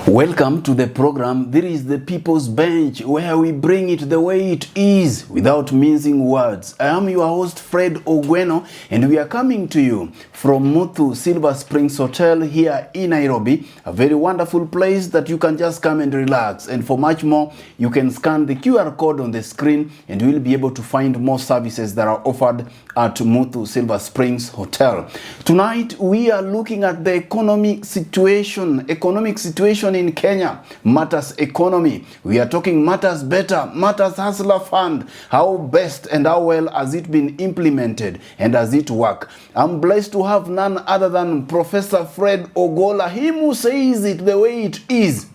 Welcome to the program. This is the People's Bench, where we bring it the way it is without mincing words. I am your host Fred Ogolla, and we are coming to you from Muthu Silver Springs Hotel here in Nairobi, a very wonderful place that you can just come and relax. And for much more, you can scan the QR code on the screen and you will be able to find more services that are offered at Muthu Silver Springs Hotel. Tonight we are looking at the economic situation in Kenya. Matters economy. We are talking matters better, matters hustler fund. How best and how well has it been implemented and does it work? I'm blessed to have none other than Professor Fred Ogolla, him who says it the way it is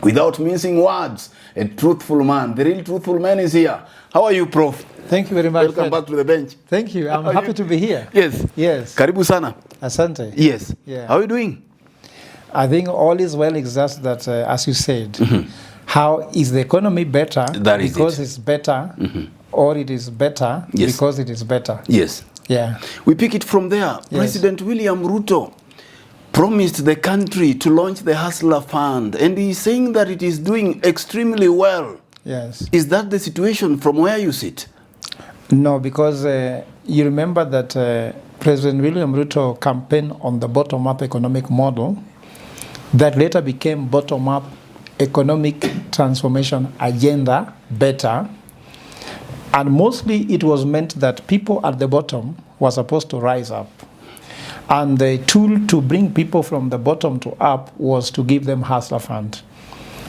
without mincing words. A truthful man. The real truthful man is here. How are you, Prof? Thank you very much. Welcome back to the bench. Thank you. I'm happy to be here. Yes. Yes. Karibu sana. Asante. Yes. Yeah. How are you doing? I think all is well, it's just that, as you said, how is the economy better because it's better, or it is better because it is better? Yes. Yeah. We pick it from there. Yes. President William Ruto promised the country to launch the Hustler Fund, and he's saying that it is doing extremely well. Yes. Is that the situation from where you sit? No, because you remember that President William Ruto campaigned on the bottom-up economic model that later became bottom-up economic transformation agenda, better. And mostly it was meant that people at the bottom were supposed to rise up. And the tool to bring people from the bottom to up was to give them Hustler Fund,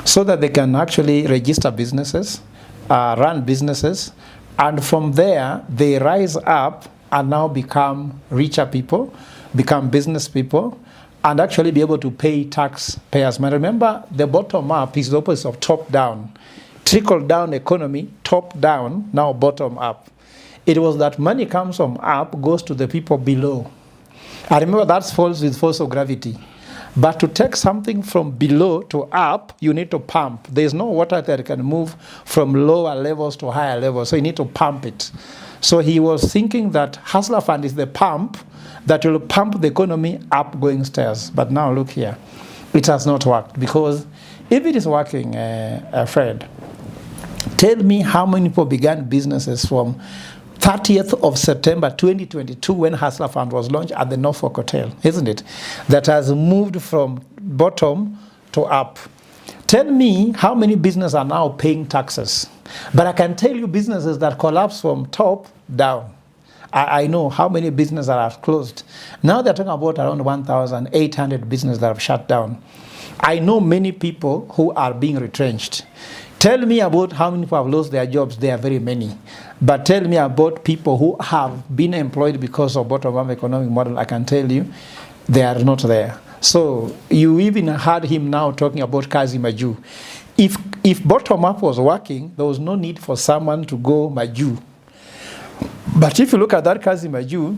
so that they can actually register businesses, run businesses, and from there they rise up and now become richer people, become business people, and actually be able to pay taxpayers. But remember, the bottom up is the opposite of top down. Trickle down economy, top down, now bottom up. It was that money comes from up, goes to the people below. I remember that falls with force of gravity. But to take something from below to up, you need to pump. There's no water that can move from lower levels to higher levels, so you need to pump it. So he was thinking that Hustler Fund is the pump that will pump the economy up going stairs. But now look here, it has not worked, because if it is working, Fred, tell me how many people began businesses from 30th of September 2022 when Hustler Fund was launched at the Norfolk Hotel, isn't it? That has moved from bottom to up. Tell me how many businesses are now paying taxes. But I can tell you businesses that collapse from top down. I know how many businesses are closed. Now they're talking about around 1,800 businesses that have shut down. I know many people who are being retrenched. Tell me about how many people have lost their jobs. There are very many. But tell me about people who have been employed because of bottom-up economic model. I can tell you they are not there. So you even heard him now talking about Kazi Maju. If bottom-up was working, there was no need for someone to go Maju. But if you look at that Kazi Maju,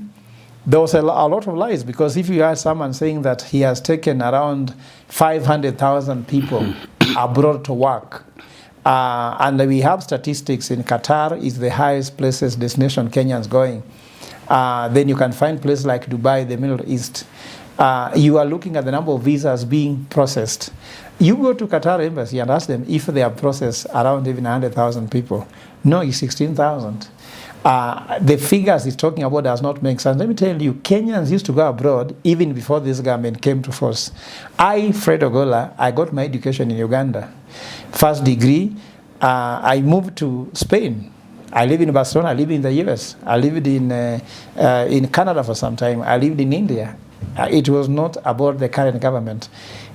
there was a lot of lies, because if you had someone saying that he has taken around 500,000 people abroad to work, and we have statistics in Qatar is the highest places destination Kenyans going. Then you can find places like Dubai, the Middle East. You are looking at the number of visas being processed. You go to Qatar embassy and ask them if they have processed around even 100,000 people. No, it's 16,000. The figures he's talking about does not make sense. Let me tell you, Kenyans used to go abroad even before this government came to force. I, Fred Ogolla, I got my education in Uganda. First degree, I moved to Spain. I live in Barcelona, I live in the US. I lived in Canada for some time. I lived in India. It was not about the current government.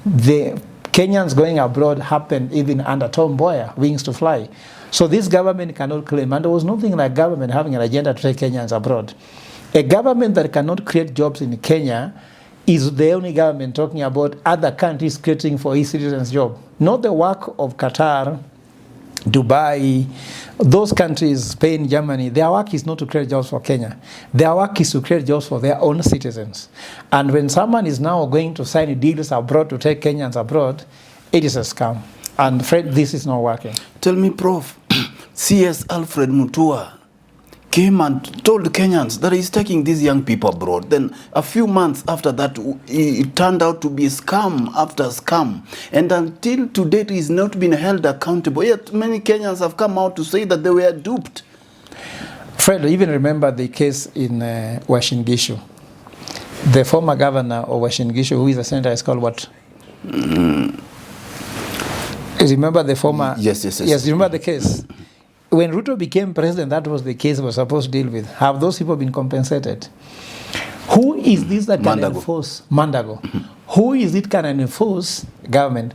The Kenyans going abroad happened even under Tom Mboya, Wings to Fly. So this government cannot claim, and there was nothing like government having an agenda to take Kenyans abroad. A government that cannot create jobs in Kenya is the only government talking about other countries creating for its citizens jobs. Not the work of Qatar, Dubai, those countries, Spain, Germany. Their work is not to create jobs for Kenya. Their work is to create jobs for their own citizens. And when someone is now going to sign deals abroad to take Kenyans abroad, it is a scam. And Fred, this is not working. Tell me, Prof, C.S. Alfred Mutua came and told Kenyans that he's taking these young people abroad. Then a few months after that, it turned out to be scam after scam. And until today, he's not been held accountable. Yet many Kenyans have come out to say that they were duped. Fred, even remember the case in Uasin Gishu. The former governor of Uasin Gishu, who is a senator, is called what? Remember the former... Yes, remember the case? When Ruto became president, that was the case we were supposed to deal with. Have those people been compensated? Who is this that can enforce? Mandago. Who is it can enforce government?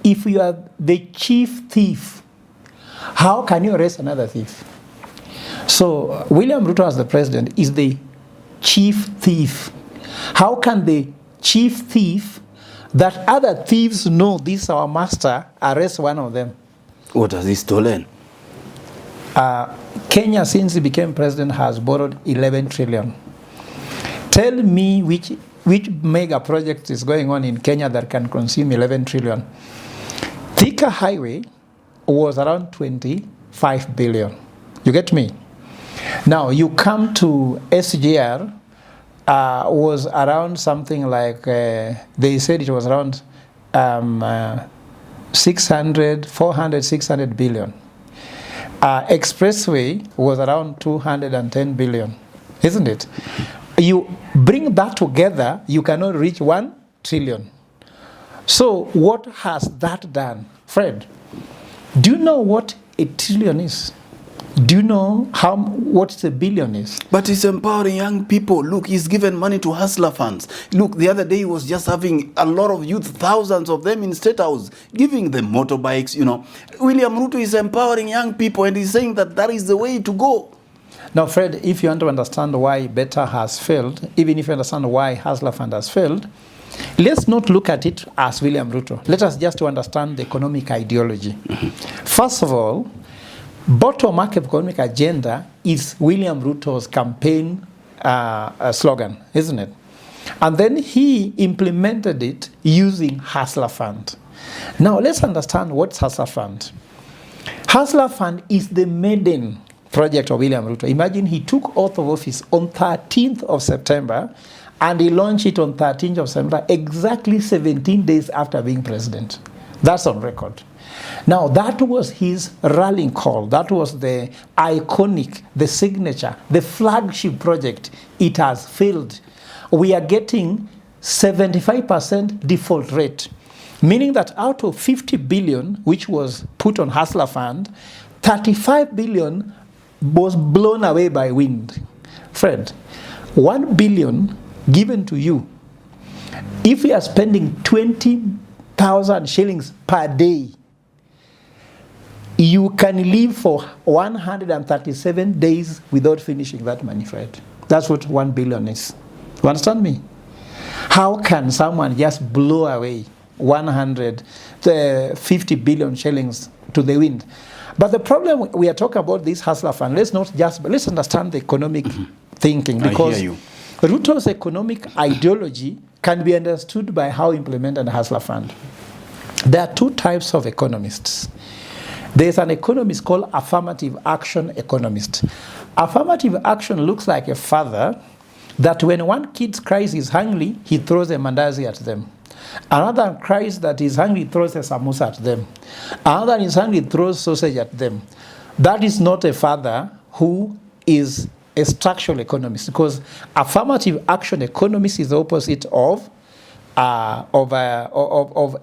If you are the chief thief, how can you arrest another thief? So William Ruto as the president is the chief thief. How can the chief thief that other thieves know this is our master arrest one of them? What has he stolen? Kenya, since he became president, has borrowed 11 trillion. Tell me which mega project is going on in Kenya that can consume 11 trillion. Thika Highway was around 25 billion. You get me? Now, you come to SGR, was around something like, they said it was around 600 billion. Expressway was around 210 billion, isn't it? You bring that together, you cannot reach 1 trillion. So what has that done? Fred, do you know what a trillion is? Do you know what a billion is? But he's empowering young people. Look, he's given money to hustler funds. Look, the other day he was just having a lot of youth, thousands of them in State House, giving them motorbikes, you know. William Ruto is empowering young people and he's saying that that is the way to go. Now, Fred, if you want to understand why Better has failed, even if you understand why Hustler Fund has failed, let's not look at it as William Ruto. Let us just understand the economic ideology. First of all, bottom-up economic agenda is William Ruto's campaign slogan, isn't it? And then he implemented it using Hustler Fund. Now, let's understand what's Hustler Fund. Hustler Fund is the maiden project of William Ruto. Imagine he took oath of office on 13th of September and he launched it on 13th of September, exactly 17 days after being president. That's on record. Now, that was his rallying call. That was the iconic, the signature, the flagship project. It has failed. We are getting 75% default rate, meaning that out of 50 billion, which was put on Hustler Fund, 35 billion was blown away by wind. Fred, 1 billion given to you, if we are spending 20,000 shillings per day, you can live for 137 days without finishing that money, Fred. That's what 1 billion is. You understand me? How can someone just blow away 150 billion shillings to the wind? But the problem, we are talking about this Hustler Fund, let's understand the economic thinking, because Ruto's economic ideology can be understood by how he implemented the Hustler Fund. There are two types of economists. There's an economist called affirmative action economist. Affirmative action looks like a father that when one kid cries he's hungry, he throws a mandazi at them. Another cries that he's hungry, throws a samosa at them. Another is hungry, throws sausage at them. That is not a father who is a structural economist, because affirmative action economist is the opposite of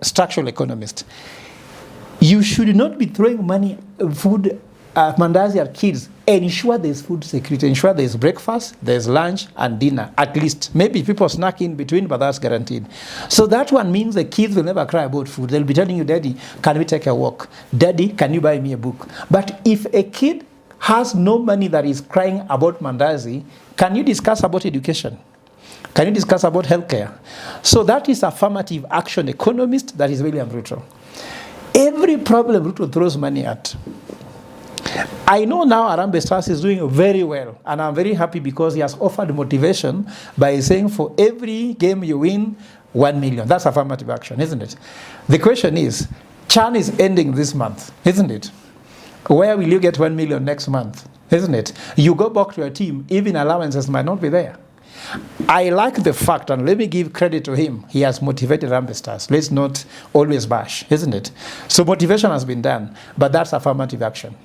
structural economist. You should not be throwing money, food, mandazi at kids. Ensure there's food security. Ensure there's breakfast, there's lunch, and dinner, at least. Maybe people snack in between, but that's guaranteed. So that one means the kids will never cry about food. They'll be telling you, Daddy, can we take a walk? Daddy, can you buy me a book? But if a kid has no money that is crying about mandazi, can you discuss about education? Can you discuss about healthcare? So that is affirmative action economist. That is William Ruto. Every problem Ruto throws money at. I know now Harambee Stars is doing very well, and I'm very happy because he has offered motivation by saying for every game you win, 1 million. That's affirmative action, isn't it? The question is, Chan is ending this month, isn't it? Where will you get 1 million next month? isn't it? You go back to your team, even allowances might not be there. I like the fact, and let me give credit to him, he has motivated Harambee Stars. Let's not always bash, isn't it? So motivation has been done, but that's affirmative action.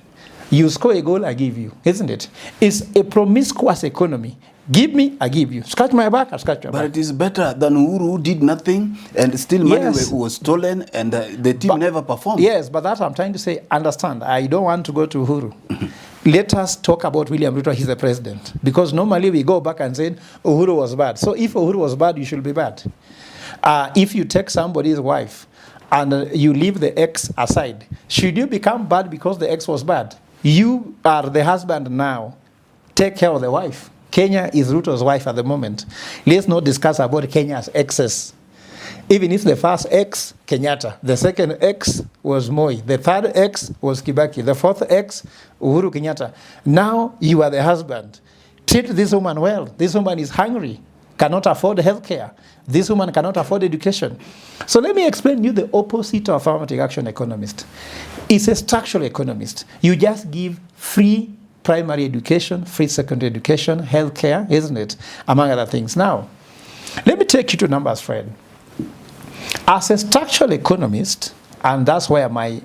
You score a goal, I give you, isn't it? It's a promiscuous economy. Give me, I give you. Scratch my back, I scratch your back. But it is better than Uhuru who did nothing and still money was stolen and the team never performed. Yes, but that's what I'm trying to say. Understand, I don't want to go to Uhuru. Let us talk about William Ruto, he's the president. Because normally we go back and say Uhuru was bad. So if Uhuru was bad, you should be bad. If you take somebody's wife and you leave the ex aside, should you become bad because the ex was bad? You are the husband now. Take care of the wife. Kenya is Ruto's wife at the moment. Let's not discuss about Kenya's exes. Even if the first ex, Kenyatta, the second ex was Moi, the third ex was Kibaki, the fourth ex, Uhuru Kenyatta. Now you are the husband. Treat this woman well. This woman is hungry, cannot afford health care. This woman cannot afford education. So let me explain to you the opposite of affirmative action economist. It's a structural economist. You just give free primary education, free secondary education, health care, isn't it? Among other things. Now, let me take you to numbers, Fred. As a structural economist, and that's where my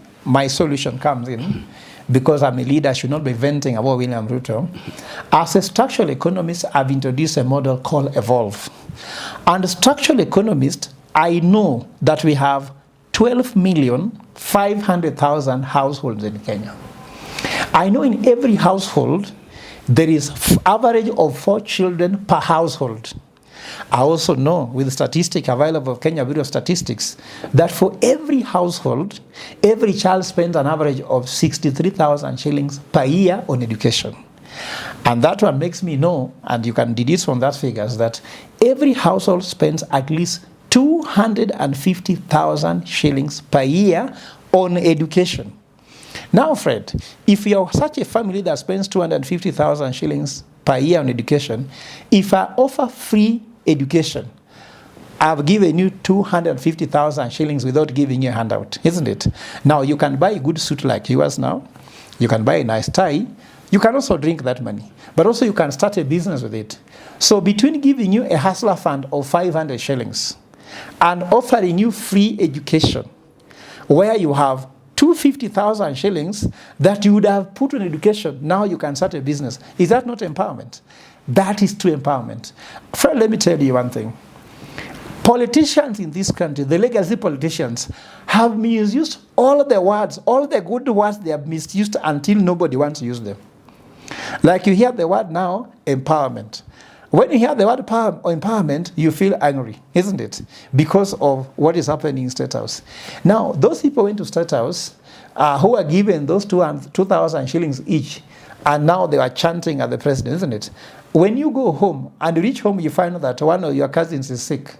solution comes in, because I'm a leader, I should not be venting about William Ruto. As a structural economist, I've introduced a model called Evolve. And a structural economist, I know that we have 12,500,000 households in Kenya. I know in every household, there is average of 4 children per household. I also know, with the statistic available of Kenya Bureau of Statistics, that for every household, every child spends an average of 63,000 shillings per year on education. And that one makes me know, and you can deduce from that figures, that every household spends at least 250,000 shillings per year on education. Now, Fred, if you're such a family that spends 250,000 shillings per year on education, if I offer free education, I've given you 250,000 shillings without giving you a handout, isn't it? Now, you can buy a good suit like yours now. You can buy a nice tie. You can also drink that money. But also you can start a business with it. So between giving you a hustler fund of 500 shillings and offering you free education, where you have 250,000 shillings that you would have put on education, now you can start a business. Is that not empowerment? That is true empowerment. Fred, let me tell you one thing. Politicians in this country, the legacy politicians, have misused all the words, all the good words they have misused until nobody wants to use them. Like you hear the word now, empowerment. When you hear the word empowerment, you feel angry, isn't it? Because of what is happening in State House. Now, those people went to State House who are given those 2,000 shillings each, and now they are chanting at the president, isn't it? When you go home and you reach home, you find out that one of your cousins is sick,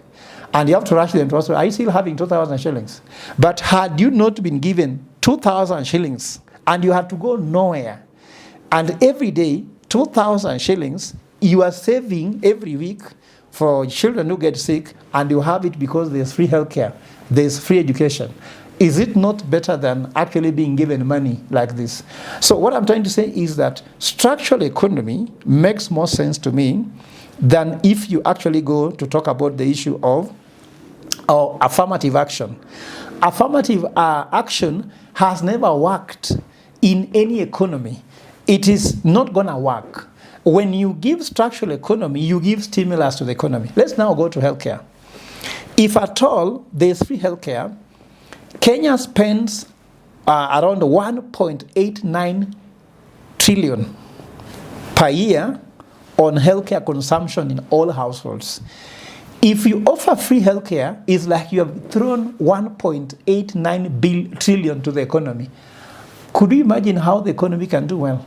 and you have to rush them to hospital. Are you still having 2,000 shillings? But had you not been given 2,000 shillings and you had to go nowhere, and every day 2,000 shillings, you are saving every week for children who get sick, and you have it because there's free healthcare, there's free education. Is it not better than actually being given money like this? So what I'm trying to say is that structural economy makes more sense to me than if you actually go to talk about the issue of affirmative action. Affirmative action has never worked in any economy. It is not going to work. When you give structural economy, you give stimulus to the economy. Let's now go to healthcare. If at all there's free healthcare, Kenya spends around 1.89 trillion per year on healthcare consumption in all households. If you offer free healthcare, it's like you have thrown 1.89 trillion to the economy. Could you imagine how the economy can do well?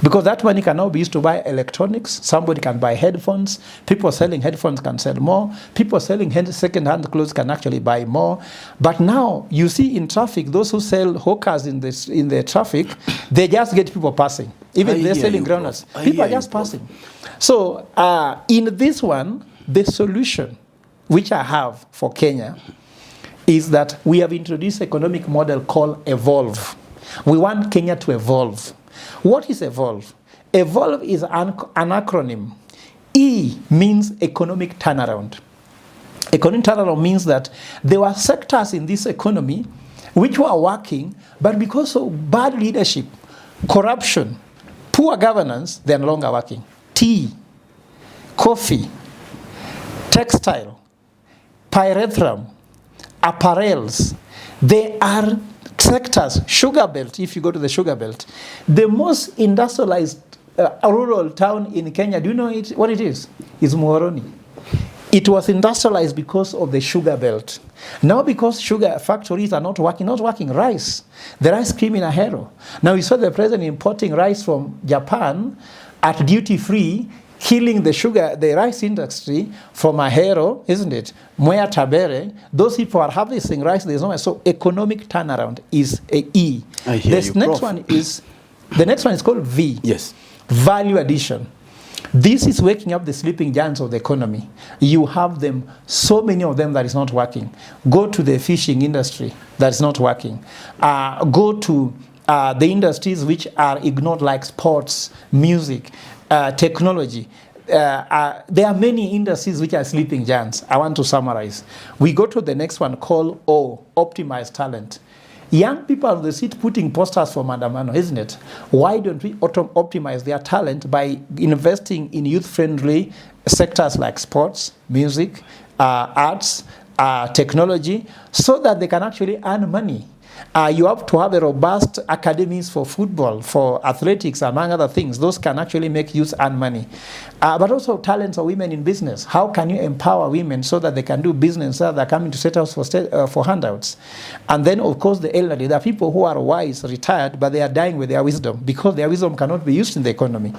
Because that money can now be used to buy electronics. Somebody can buy headphones. People selling headphones can sell more. People selling second-hand clothes can actually buy more. But now, you see in traffic, those who sell hawkers in the traffic, they just get people passing. Even they're selling groundnuts. People are just passing. So in this one, the solution which I have for Kenya is that we have introduced an economic model called Evolve. We want Kenya to evolve. What is evolve? Evolve is an acronym. E means economic turnaround. Economic turnaround means that there were sectors in this economy which were working, but because of bad leadership, corruption, poor governance, they are no longer working. Tea, coffee, textile, pyrethrum, apparels, they are sectors. Sugar belt, if you go to the sugar belt, the most industrialized rural town in Kenya, do you know what it is? It's Muhoroni. It was industrialized because of the sugar belt. Now because sugar factories are not working rice. The rice came in Ahero. Now we saw the president importing rice from Japan at duty free, killing the rice industry from Ahero, isn't it? Mwea Tabere, those people are harvesting rice, there's no way. So economic turnaround is a E. I hear This you, next Prof. one is, the next one is called V. Yes. Value addition. This is waking up the sleeping giants of the economy. You have them, so many of them that is not working. Go to the fishing industry, that is not working. Go to the industries which are ignored, like sports, music, technology. There are many industries which are sleeping giants. I want to summarize. We go to the next one called O, optimize talent. Young people on the street putting posters for Mandamano, isn't it? Why don't we optimize their talent by investing in youth-friendly sectors like sports, music, arts, technology, so that they can actually earn money? You have to have a robust academies for football, for athletics, among other things. Those can actually make youth earn money. But also talents of women in business. How can you empower women so that they can do business, so that they're coming to set house for handouts? And then, of course, the elderly. There are people who are wise, retired, but they are dying with their wisdom because their wisdom cannot be used in the economy.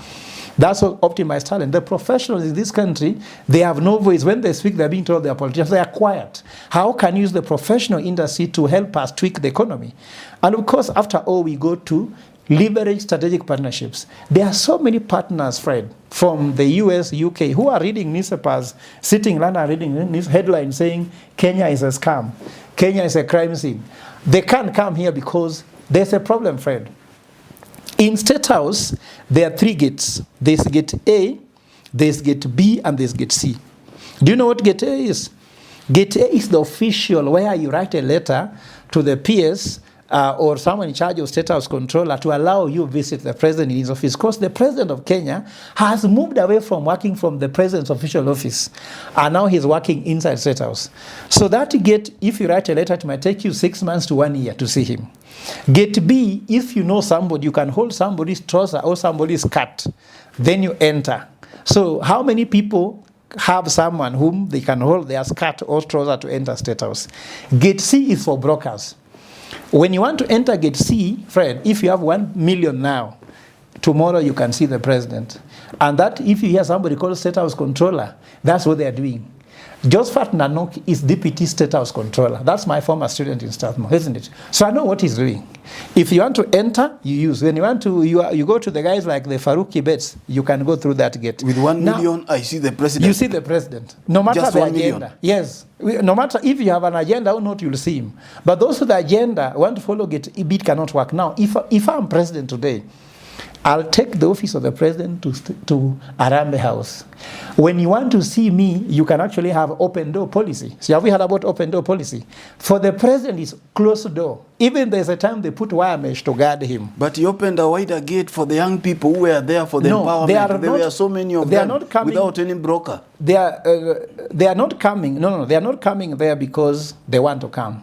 That's what optimized talent. The professionals in this country, they have no voice. When they speak, they're being told they're politicians. They are quiet. How can you use the professional industry to help us tweak the economy? And of course, after all, we go to leverage strategic partnerships. There are so many partners, Fred, from the US, UK, who are reading newspapers, sitting in London, reading news headlines saying Kenya is a scam. Kenya is a crime scene. They can't come here because there's a problem, Fred. In State House, there are 3 gates. There's gate A, there's gate B, and there's gate C. Do you know what gate A is? Gate A is the official where you write a letter to the PS or someone in charge of State House controller to allow you visit the president in his office. Because the president of Kenya has moved away from working from the president's official office, and now he's working inside State House. So that gate, if you write a letter, it might take you 6 months to 1 year to see him. Gate B, if you know somebody, you can hold somebody's trouser or somebody's skirt, then you enter. So how many people have someone whom they can hold their skirt or trouser to enter State House? Gate C is for brokers. When you want to enter gate C, Fred, if you have 1 million now, tomorrow you can see the president. And that, if you hear somebody called State House controller, that's what they are doing. Josephat Nanok is deputy State House controller. That's my former student in Strathmore, isn't it? So I know what he's doing. If you want to enter, you use. When you want to, you go to the guys like the Faruqi Bets, you can go through that gate. With 1 million, I see the president. You see the president. No matter Just the 1 agenda. million. Yes. No matter if you have an agenda or not, you'll see him. But those with the agenda want to follow gate, it cannot work. Now, if I'm president today, I'll take the office of the president to Arambe House. When you want to see me, you can actually have open door policy. So have we heard about open door policy? For the president, it's closed door. Even there's a time they put wire mesh to guard him. But he opened a wider gate for the young people who were there for the empowerment. There were so many of them without any broker. They are not coming. No, they are not coming there because they want to come.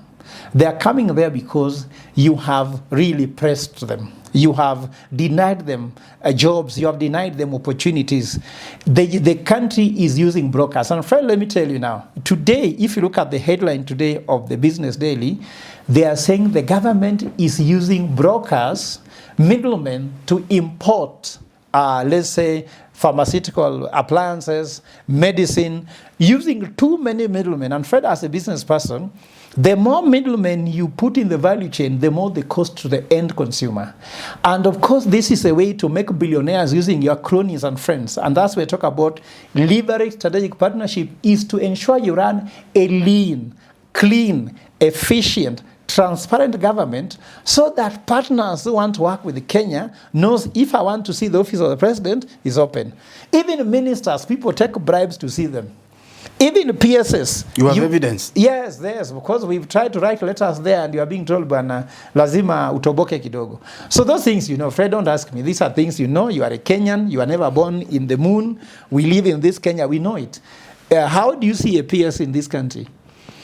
They are coming there because you have really pressed them. You have denied them jobs. You have denied them opportunities. The country is using brokers. And Fred, let me tell you now, today, if you look at the headline today of the Business Daily, they are saying the government is using brokers, middlemen, to import, let's say, pharmaceutical appliances, medicine, using too many middlemen. And Fred, as a business person, the more middlemen you put in the value chain, the more the cost to the end consumer. And of course, this is a way to make billionaires using your cronies and friends. And that's why we talk about leverage strategic partnership, is to ensure you run a lean, clean, efficient, transparent government so that partners who want to work with Kenya knows if I want to see the office of the president is open. Even ministers, people take bribes to see them. Even PSS. You have evidence? Yes, because we've tried to write letters there and you are being told, bwana, lazima utoboke kidogo. So those things, Fred, don't ask me. These are things you know. You are a Kenyan. You are never born in the moon. We live in this Kenya. We know it. How do you see a PS in this country?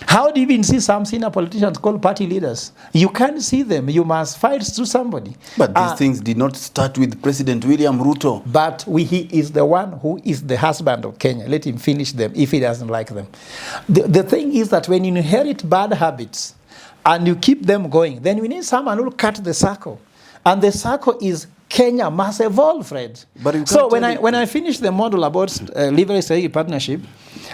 How do you even see some senior politicians called party leaders? You can't see them. You must fight to somebody. But these things did not start with President William Ruto. But he is the one who is the husband of Kenya. Let him finish them if he doesn't like them. The thing is that when you inherit bad habits and you keep them going, then we need someone who will cut the circle. And the circle is Kenya must evolve, Fred. But so when I finish the model about leverage strategic partnership,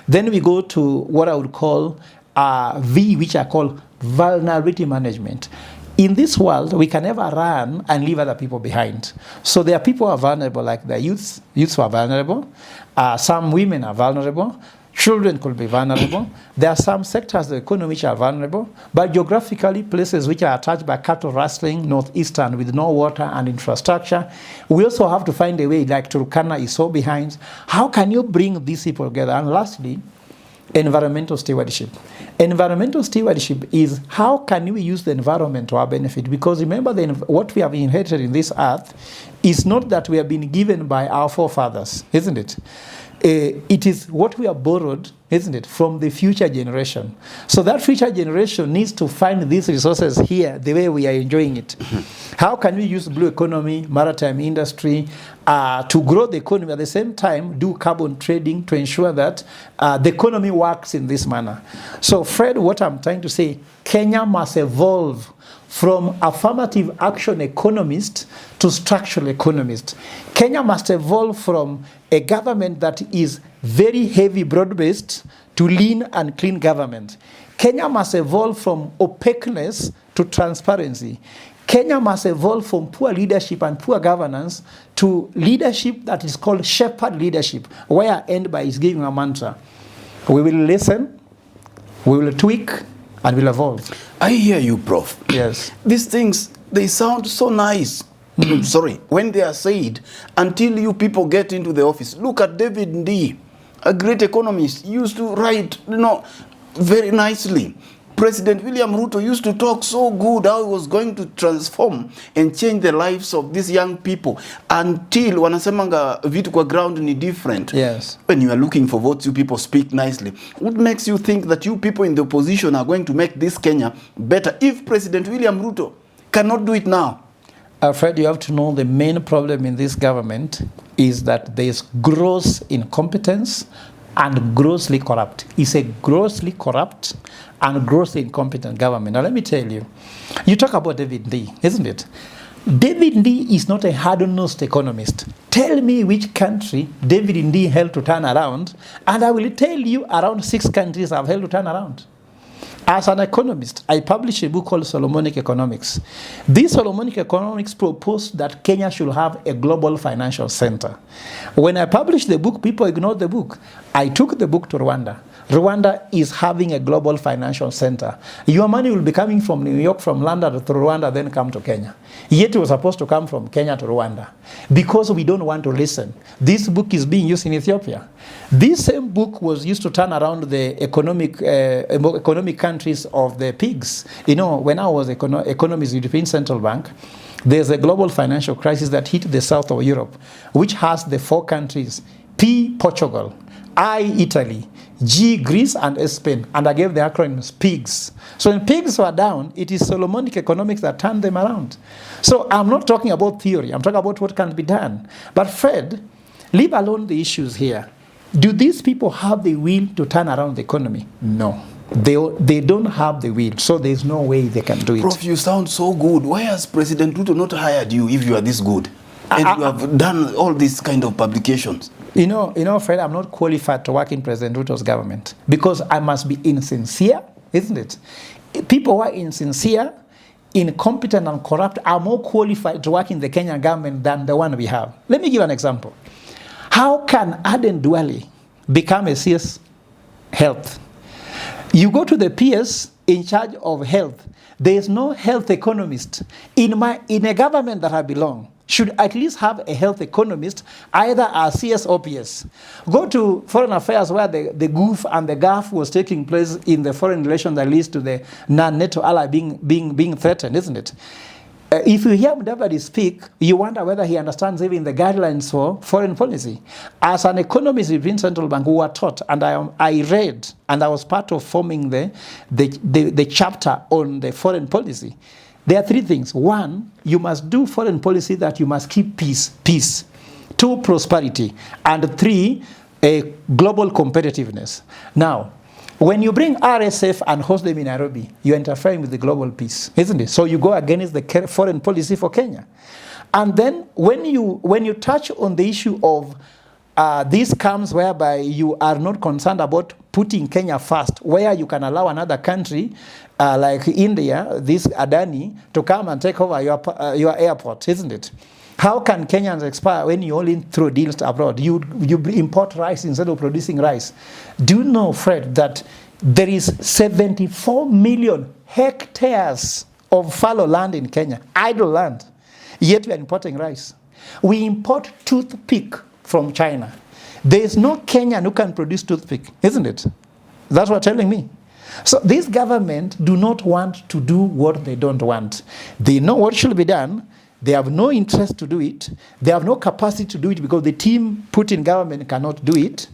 then we go to what I would call V, which I call vulnerability management. In this world, we can never run and leave other people behind. So there are people who are vulnerable, like the youths who are vulnerable. Some women are vulnerable. Children could be vulnerable. There are some sectors of the economy which are vulnerable, but geographically, places which are touched by cattle rustling, northeastern, with no water and infrastructure. We also have to find a way, like Turkana is so behind. How can you bring these people together? And lastly, environmental stewardship. Environmental stewardship is how can we use the environment to our benefit? Because remember, what we have inherited in this earth is not that we have been given by our forefathers, isn't it? It is what we have borrowed, isn't it, from the future generation. So that future generation needs to find these resources here the way we are enjoying it. How can we use blue economy, maritime industry, to grow the economy, at the same time do carbon trading to ensure that the economy works in this manner? So Fred, what I'm trying to say, Kenya must evolve from affirmative action economist to structural economist. Kenya must evolve from a government that is very heavy broad-based to lean and clean government. Kenya must evolve from opaqueness to transparency. Kenya must evolve from poor leadership and poor governance to leadership that is called shepherd leadership, where I end by is giving a mantra. We will listen, we will tweak, and will evolve. I hear you, Prof. Yes. These things, they sound so nice. Sorry, when they are said, until you people get into the office. Look at David Ndii, a great economist, used to write, very nicely. President William Ruto used to talk so good how he was going to transform and change the lives of these young people until wanasemanga vitu kwa ground ni different. Yes. When you are looking for votes, you people speak nicely. What makes you think that you people in the opposition are going to make this Kenya better if President William Ruto cannot do it now? Fred, you have to know the main problem in this government is that there is gross incompetence and grossly corrupt. It's a grossly corrupt and grossly incompetent government. Now let me tell you, you talk about David Ndii, isn't it? David Ndii is not a hard-nosed economist. Tell me which country David Ndii helped to turn around, and I will tell you around 6 countries I've helped to turn around. As an economist, I published a book called Solomonic Economics. This Solomonic Economics proposed that Kenya should have a global financial center. When I published the book, people ignored the book. I took the book to Rwanda. Rwanda is having a global financial center. Your money will be coming from New York, from London to Rwanda, then come to Kenya. Yet it was supposed to come from Kenya to Rwanda. Because we don't want to listen. This book is being used in Ethiopia. This same book was used to turn around the economic countries of the pigs. When I was economist with the European Central Bank, there's a global financial crisis that hit the south of Europe, which has the 4 countries, P, Portugal, I, Italy, G, Greece, and S, Spain. And I gave the acronyms PIGS. So when pigs were down, it is Solomonic economics that turned them around. So I'm not talking about theory. I'm talking about what can be done. But Fred, leave alone the issues here. Do these people have the will to turn around the economy? No. They don't have the will, so there's no way they can do it. Prof, you sound so good. Why has President Ruto not hired you if you are this good? And you have done all these kind of publications. Fred, I'm not qualified to work in President Ruto's government because I must be insincere, isn't it? People who are insincere, incompetent, and corrupt are more qualified to work in the Kenyan government than the one we have. Let me give an example. How can Aden Duale become a CS Health? You go to the PS, in charge of health. There is no health economist. In a government that I belong, should at least have a health economist, either as CS or PS. Go to foreign affairs where the goof and the gaffe was taking place in the foreign relations that leads to the non-NATO ally being threatened, isn't it? If you hear Mudavadi speak, you wonder whether he understands even the guidelines for foreign policy. As an economist within central bank who were taught, and I read, and I was part of forming the chapter on the foreign policy. There are three things. One, you must do foreign policy that you must keep peace. Two, prosperity. And three, a global competitiveness. Now, when you bring RSF and host them in Nairobi, you're interfering with the global peace, isn't it? So you go against the foreign policy for Kenya. And then when you touch on the issue of these camps whereby you are not concerned about putting Kenya first, where you can allow another country like India, this Adani, to come and take over your airport, isn't it? How can Kenyans expire when you only throw deals abroad? You import rice instead of producing rice. Do you know, Fred, that there is 74 million hectares of fallow land in Kenya, idle land, yet we are importing rice. We import toothpick from China. There is no Kenyan who can produce toothpick, isn't it? That's what you're telling me. So this government do not want to do what they don't want. They know what should be done. They have no interest to do it. They have no capacity to do it because the team put in government cannot do it.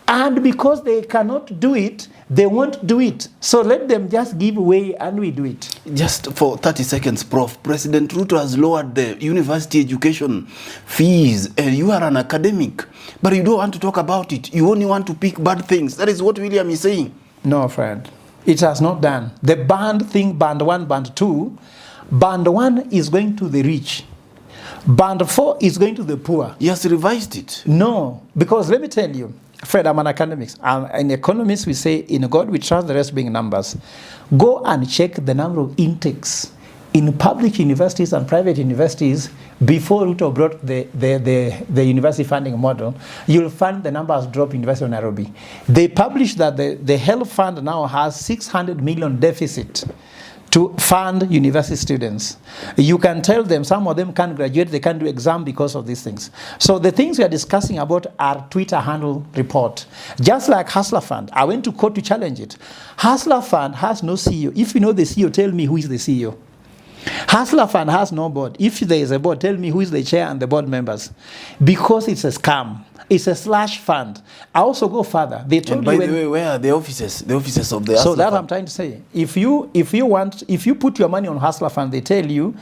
And because they cannot do it, they won't do it. So let them just give way and we do it. Just for 30 seconds, Prof. President Ruto has lowered the university education fees. And you are an academic, but you don't want to talk about it. You only want to pick bad things. That is what William is saying. No, friend. It has not done. The band thing, band 1, band 2, band 1 is going to the rich. Band 4 is going to the poor. He has revised it. No, because let me tell you, Fred, I'm an academic. In economists, we say, in God we trust, the rest being numbers. Go and check the number of intakes in public universities and private universities before Ruto brought the university funding model. You'll find the numbers drop in University of Nairobi. They published that the health fund now has 600 million deficit to fund university students. You can tell them, some of them can't graduate, they can't do exam because of these things. So the things we are discussing about are Twitter handle report. Just like Hustler Fund, I went to court to challenge it. Hustler Fund has no CEO. If you know the CEO, tell me who is the CEO. Hustler Fund has no board. If there is a board, tell me who is the chair and the board members. Because it's a scam. It's a slash fund. I also go further. They told and by the way, where are the offices? The offices of the Hustler So that Fund? I'm trying to say. If you put your money on Hustler Fund, they tell you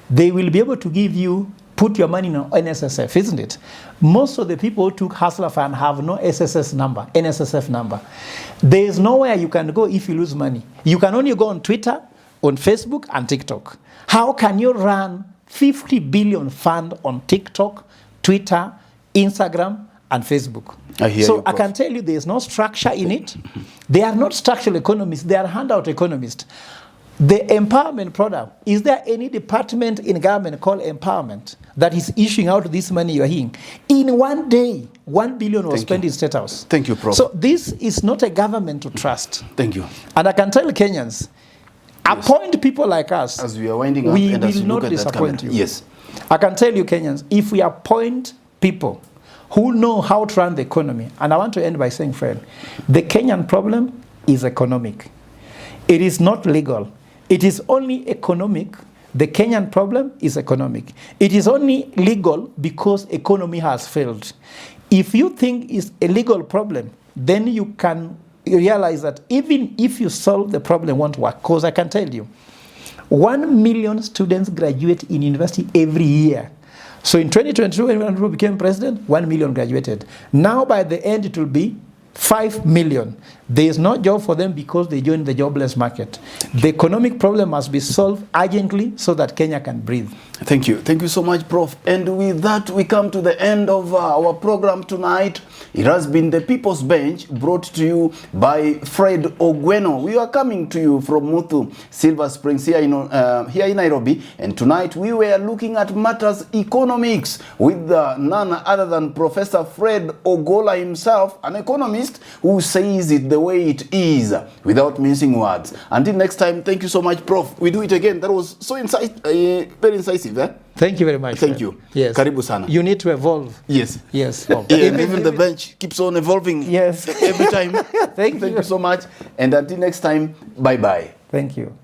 they will be able to give you, put your money on NSSF, isn't it? Most of the people who took Hustler Fund have no NSSF number. There is nowhere you can go if you lose money. You can only go on Twitter, on Facebook, and TikTok. How can you run 50 billion fund on TikTok, Twitter, Instagram, and Facebook? I can tell you there is no structure in it. They are not structural economists. They are handout economists. The empowerment program, is there any department in government called empowerment that is issuing out this money you're hearing? In one day, 1 billion was spent in State House. Thank you, Prof. So this is not a government to trust. Thank you. And I can tell Kenyans, appoint people like us. As we are winding up, we and as will you look not at that disappoint camera. you. Yes. I can tell you Kenyans, if we appoint people who know how to run the economy, and I want to end by saying, Fred, the Kenyan problem is economic. It is not legal. It is only economic. The Kenyan problem is economic. It is only legal because economy has failed. If you think it's a legal problem, then you can realize that even if you solve the problem, it won't work. Because I can tell you, 1 million students graduate in university every year. So in 2022, when Ruto became president, 1 million graduated. Now by the end, it will be 5 million. There is no job for them because they joined the jobless market. The economic problem must be solved urgently so that Kenya can breathe. Thank you. Thank you so much, Prof. And with that, we come to the end of our program tonight. It has been the People's Bench, brought to you by Fred Ogolla. We are coming to you from Muthu, Silver Springs, here in Nairobi. And tonight, we were looking at matters economics with none other than Professor Fred Ogolla himself, an economist economist who says it the way it is without mincing words. Until next time, thank you so much, Prof. We do it again. That was so very incisive. Eh? Thank you very much. Thank you. Yes. Karibu sana. You need to evolve. Yes. Yes. Yeah, even the bench keeps on evolving. Yes. Every time. Thank you so much. And until next time, bye-bye. Thank you.